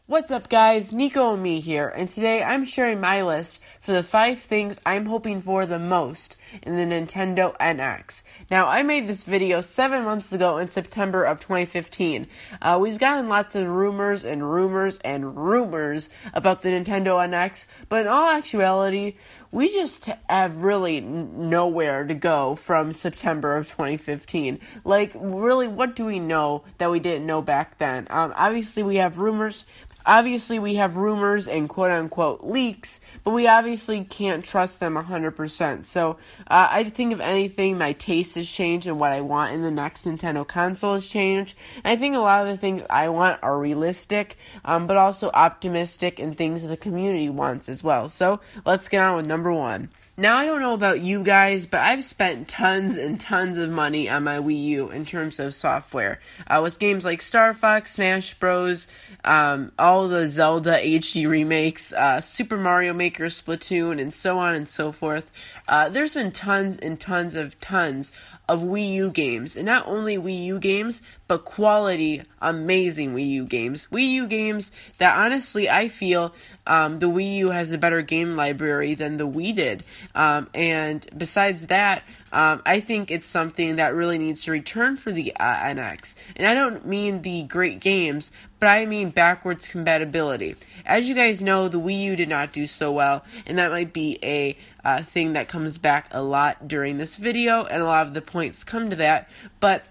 What's up guys, Niko and Amii here, and today I'm sharing my list for the 5 things I'm hoping for the most in the Nintendo NX. Now, I made this video 7 months ago in September of 2015. We've gotten lots of rumors about the Nintendo NX, but in all actuality, we just have really nowhere to go from September of 2015. Like, really, what do we know that we didn't know back then? Obviously, we have rumors and quote-unquote leaks, but we obviously can't trust them 100%. So, I think if anything, my taste has changed and what I want in the next Nintendo console has changed. And I think a lot of the things I want are realistic, but also optimistic and things the community wants as well. So, let's get on with number 1. Now, I don't know about you guys, but I've spent tons and tons of money on my Wii U in terms of software. With games like Star Fox, Smash Bros., all the Zelda HD remakes, Super Mario Maker, Splatoon, and so on and so forth. There's been tons and tons of Wii U games. And not only Wii U games, but quality, amazing Wii U games. Wii U games that honestly I feel the Wii U has a better game library than the Wii did. And besides that, I think it's something that really needs to return for the NX. And I don't mean the great games, but I mean backwards compatibility. As you guys know, the Wii U did not do so well, and that might be a thing that comes back a lot during this video, and a lot of the points come to that. But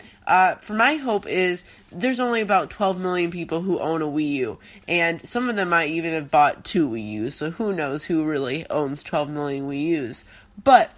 for my hope is there's only about 12 million people who own a Wii U, and some of them might even have bought 2 Wii U's, so who knows who really owns 12 million Wii U's. But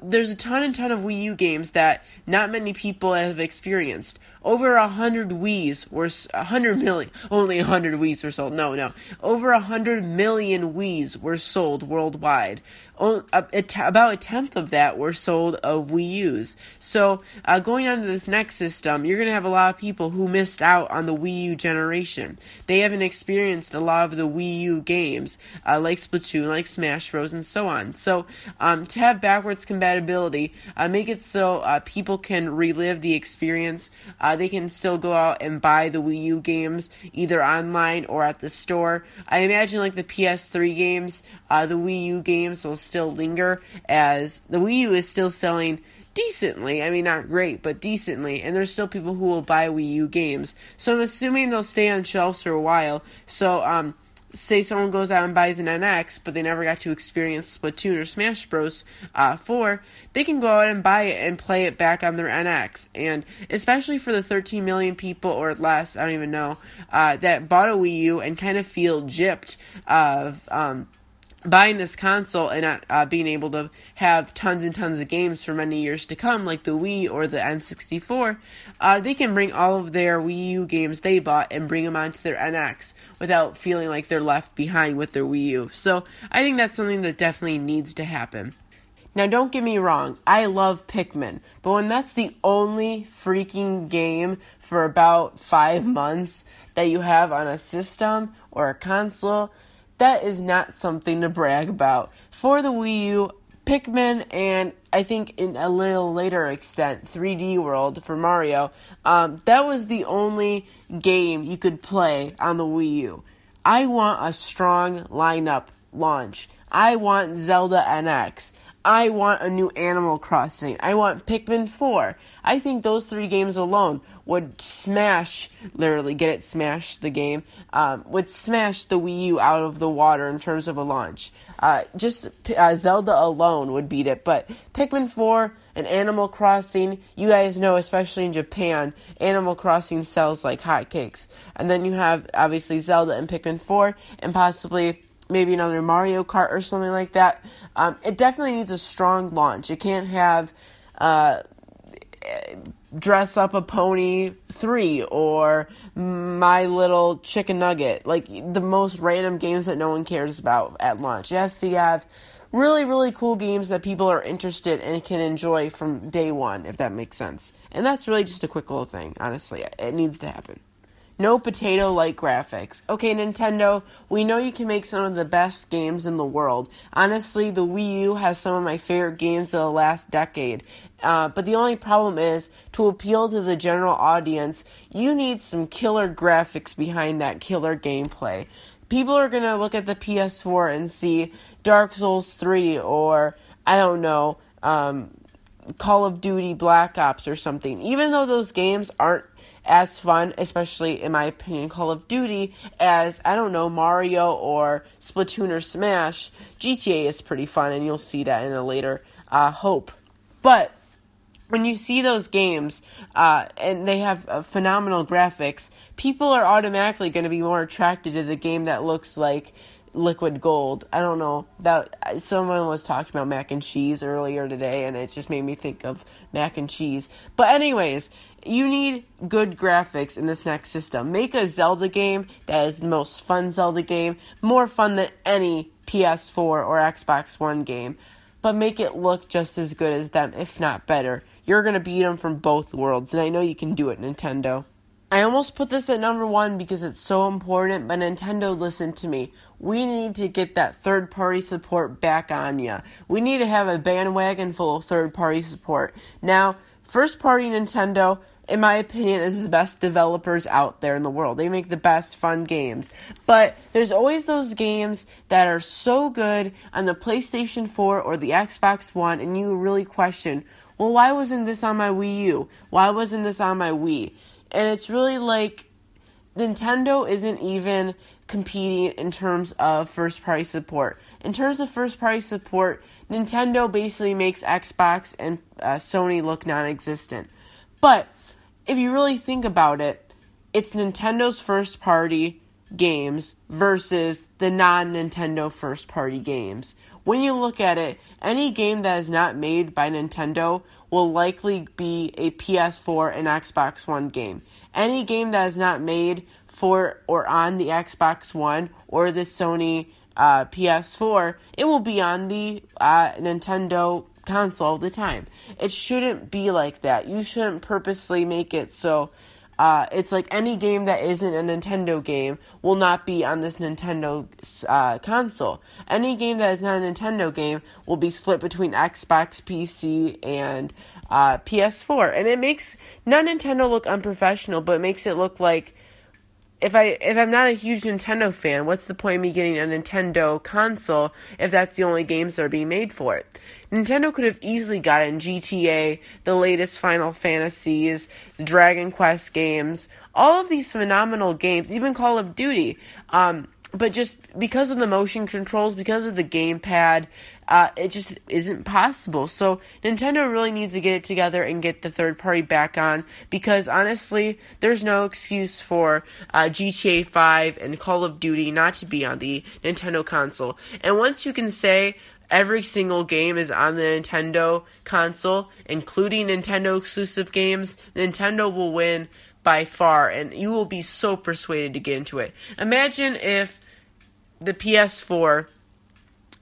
there's a ton of Wii U games that not many people have experienced. Over 100 Wii's were 100 million. Only 100 Wii's were sold. No. Over 100 million Wii's were sold worldwide. About a tenth of that were sold of Wii U's. So going on to this next system, you're gonna have a lot of people who missed out on the Wii U generation. They haven't experienced a lot of the Wii U games, like Splatoon, like Smash Bros, and so on. So to have backwards compatibility, make it so people can relive the experience. They can still go out and buy the Wii U games either online or at the store. I imagine like the PS3 games, the Wii U games will still linger, as the Wii U is still selling decently. I mean, not great, but decently. And there's still people who will buy Wii U games. So I'm assuming they'll stay on shelves for a while. So, say someone goes out and buys an NX, but they never got to experience Splatoon or Smash Bros. 4, they can go out and buy it and play it back on their NX. And especially for the 13 million people or less, I don't even know, that bought a Wii U and kind of feel gypped of buying this console and not being able to have tons and tons of games for many years to come, like the Wii or the N64, they can bring all of their Wii U games they bought and bring them onto their NX without feeling like they're left behind with their Wii U. So I think that's something that definitely needs to happen. Now, don't get me wrong, I love Pikmin, but when that's the only freaking game for about 5 months that you have on a system or a console, that is not something to brag about. For the Wii U, Pikmin, and I think in a little later extent, 3D World for Mario, that was the only game you could play on the Wii U. I want a strong lineup launch. I want Zelda NX. I want a new Animal Crossing. I want Pikmin 4. I think those 3 games alone would literally smash the game, would smash the Wii U out of the water in terms of a launch. Just Zelda alone would beat it, but Pikmin 4 and Animal Crossing, you guys know, especially in Japan, Animal Crossing sells like hotcakes. And then you have, obviously, Zelda and Pikmin 4, and possibly maybe another Mario Kart or something like that. It definitely needs a strong launch. It can't have Dress Up a Pony 3 or My Little Chicken Nugget, like the most random games that no one cares about at launch. It has to have really, really cool games that people are interested and can enjoy from day one, if that makes sense. And that's really just a quick little thing, honestly. It needs to happen. no potato-like graphics. Okay, Nintendo, we know you can make some of the best games in the world. Honestly, the Wii U has some of my favorite games of the last decade. But the only problem is, to appeal to the general audience, you need some killer graphics behind that killer gameplay. People are going to look at the PS4 and see Dark Souls 3 or, I don't know, Call of Duty Black Ops or something. Even though those games aren't as fun, especially in my opinion, Call of Duty, as, I don't know, Mario or Splatoon or Smash, GTA is pretty fun, and you'll see that in a later hope. But when you see those games, and they have phenomenal graphics, people are automatically going to be more attracted to the game that looks like liquid gold. I don't know, that someone was talking about mac and cheese earlier today, and it just made me think of mac and cheese. But anyways, you need good graphics in this next system. Make a Zelda game that is the most fun Zelda game, more fun than any PS4 or Xbox One game, but make it look just as good as them, if not better. You're going to beat them from both worlds, and I know you can do it, Nintendo. I almost put this at number 1 because it's so important, but Nintendo, listen to me. We need to get that third-party support back on ya. We need to have a bandwagon full of third-party support. Now, first-party Nintendo, in my opinion, is the best developers out there in the world. They make the best fun games. But there's always those games that are so good on the PlayStation 4 or the Xbox One, and you really question, well, why wasn't this on my Wii U? Why wasn't this on my Wii? And it's really like Nintendo isn't even competing in terms of first-party support. In terms of first-party support, Nintendo basically makes Xbox and Sony look non-existent. But if you really think about it, it's Nintendo's first-party games versus the non-Nintendo first-party games. When you look at it, any game that is not made by Nintendo will likely be a PS4 and Xbox One game. Any game that is not made for or on the Xbox One or the Sony PS4, it will be on the Nintendo console all the time. It shouldn't be like that. You shouldn't purposely make it so it's like any game that isn't a Nintendo game will not be on this Nintendo console. Any game that is not a Nintendo game will be split between Xbox, PC, and PS4. And it makes not Nintendo look unprofessional, but it makes it look like if I'm not a huge Nintendo fan, what's the point of me getting a Nintendo console if that's the only games that are being made for it? Nintendo could have easily gotten GTA, the latest Final Fantasies, the Dragon Quest games, all of these phenomenal games, even Call of Duty. But just because of the motion controls, because of the gamepad, it just isn't possible. So Nintendo really needs to get it together and get the third party back on, because honestly, there's no excuse for GTA 5 and Call of Duty not to be on the Nintendo console. And once you can say every single game is on the Nintendo console, including Nintendo exclusive games, Nintendo will win by far, and you will be so persuaded to get into it. Imagine if the PS4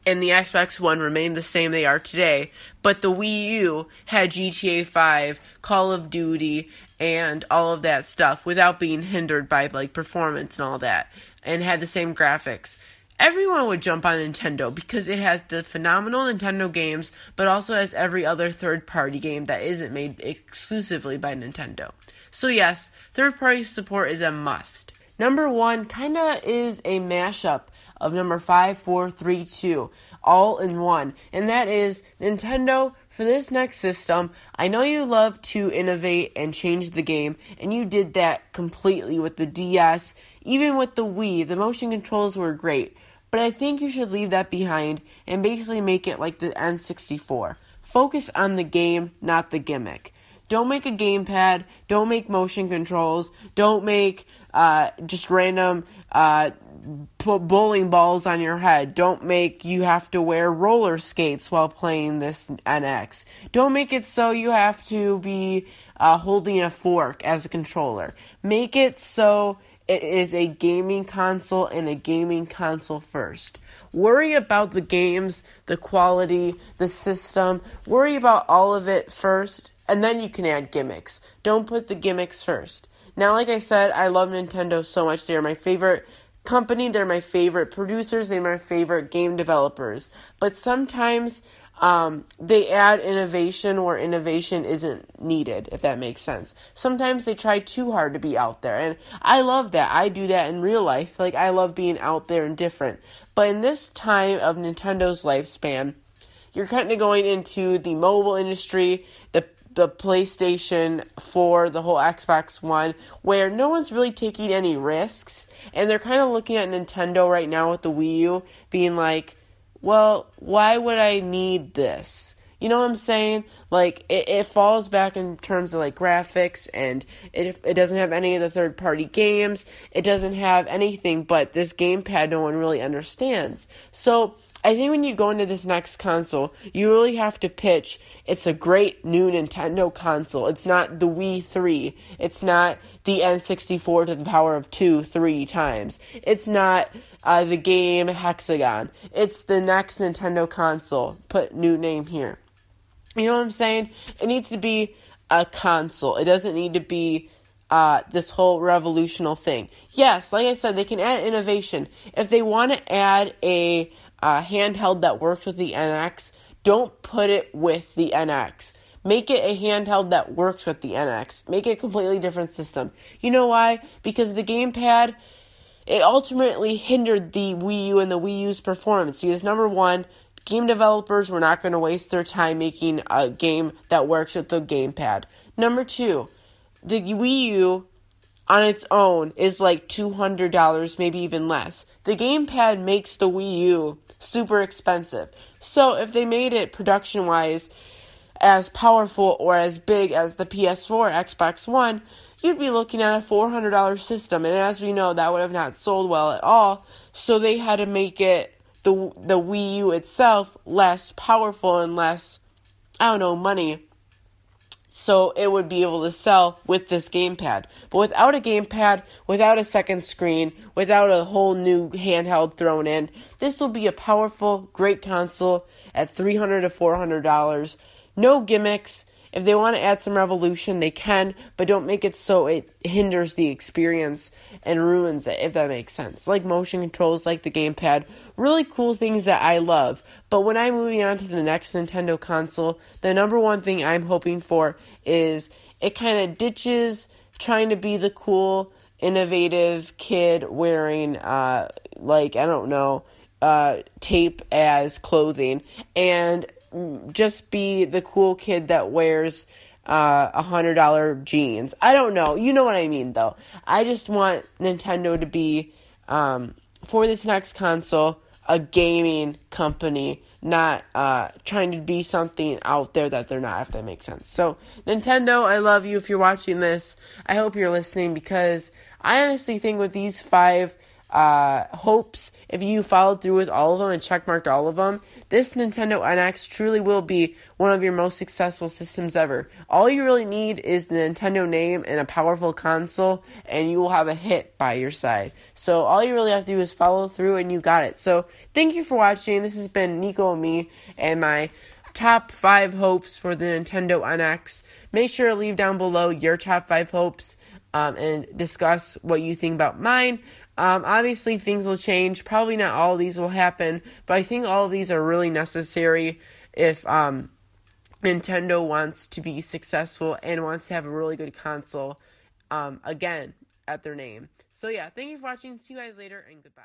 and the Xbox One remained the same they are today, but the Wii U had GTA 5, Call of Duty, and all of that stuff without being hindered by performance and all that, and had the same graphics. Everyone would jump on Nintendo because it has the phenomenal Nintendo games, but also has every other third-party game that isn't made exclusively by Nintendo. So yes, third-party support is a must. Number 1 kinda is a mashup of number 5, 4, 3, 2, all in one. And that is, Nintendo, for this next system, I know you love to innovate and change the game, and you did that completely with the DS, even with the Wii. The motion controls were great. But I think you should leave that behind and basically make it like the N64. Focus on the game, not the gimmick. Don't make a gamepad. Don't make motion controls. Don't make just random bowling balls on your head. Don't make you have to wear roller skates while playing this NX. Don't make it so you have to be holding a fork as a controller. Make it so it is a gaming console and a gaming console first. Worry about the games, the quality, the system. Worry about all of it first, and then you can add gimmicks. Don't put the gimmicks first. Now, like I said, I love Nintendo so much. They're my favorite company. They're my favorite producers. They're my favorite game developers. But sometimes they add innovation where innovation isn't needed, if that makes sense. Sometimes they try too hard to be out there. And I love that. I do that in real life. Like, I love being out there and different. But in this time of Nintendo's lifespan, you're kind of going into the mobile industry, the PlayStation 4, the whole Xbox One, where no one's really taking any risks, and they're kind of looking at Nintendo right now with the Wii U, being like, well, why would I need this? You know what I'm saying? Like, it falls back in terms of, like, graphics, and it doesn't have any of the third-party games. It doesn't have anything but this gamepad no one really understands. So I think when you go into this next console, you really have to pitch, it's a great new Nintendo console. It's not the Wii 3. It's not the N64 to the power of 2, 3 times. It's not the game Hexagon. It's the next Nintendo console. Put new name here. You know what I'm saying? It needs to be a console. It doesn't need to be this whole revolutional thing. Yes, like I said, they can add innovation. If they want to add a handheld that works with the NX, don't put it with the NX. Make it a handheld that works with the NX. Make it a completely different system. You know why? Because the gamepad, it ultimately hindered the Wii U and the Wii U's performance. Because number one, game developers were not going to waste their time making a game that works with the gamepad. Number two, the Wii U on its own is like $200, maybe even less. The gamepad makes the Wii U super expensive. So if they made it production-wise as powerful or as big as the PS4, Xbox One, you'd be looking at a $400 system. And as we know, that would have not sold well at all. So they had to make it, the Wii U itself, less powerful and less, money, so it would be able to sell with this gamepad. But without a gamepad, without a second screen, without a whole new handheld thrown in, this will be a powerful, great console at $300 to $400. No gimmicks. If they want to add some revolution, they can, but don't make it so it hinders the experience and ruins it, if that makes sense. Like motion controls, like the gamepad, really cool things that I love. But when I'm moving on to the next Nintendo console, the number one thing I'm hoping for is it kind of ditches trying to be the cool, innovative kid wearing, tape as clothing, and just be the cool kid that wears $100 jeans. I don't know. You know what I mean, though. I just want Nintendo to be, for this next console, a gaming company, not trying to be something out there that they're not, if that makes sense. So, Nintendo, I love you. If you're watching this, I hope you're listening, because I honestly think with these 5 hopes, if you followed through with all of them and checkmarked all of them, this Nintendo NX truly will be one of your most successful systems ever. All you really need is the Nintendo name and a powerful console, and you will have a hit by your side. So all you really have to do is follow through, and you got it. So thank you for watching. This has been Niko, Amii, and my top 5 hopes for the Nintendo NX. Make sure to leave down below your top 5 hopes and discuss what you think about mine. Obviously, things will change. Probably not all of these will happen, but I think all of these are really necessary if Nintendo wants to be successful and wants to have a really good console, again, at their name. So yeah, thank you for watching. See you guys later, and goodbye.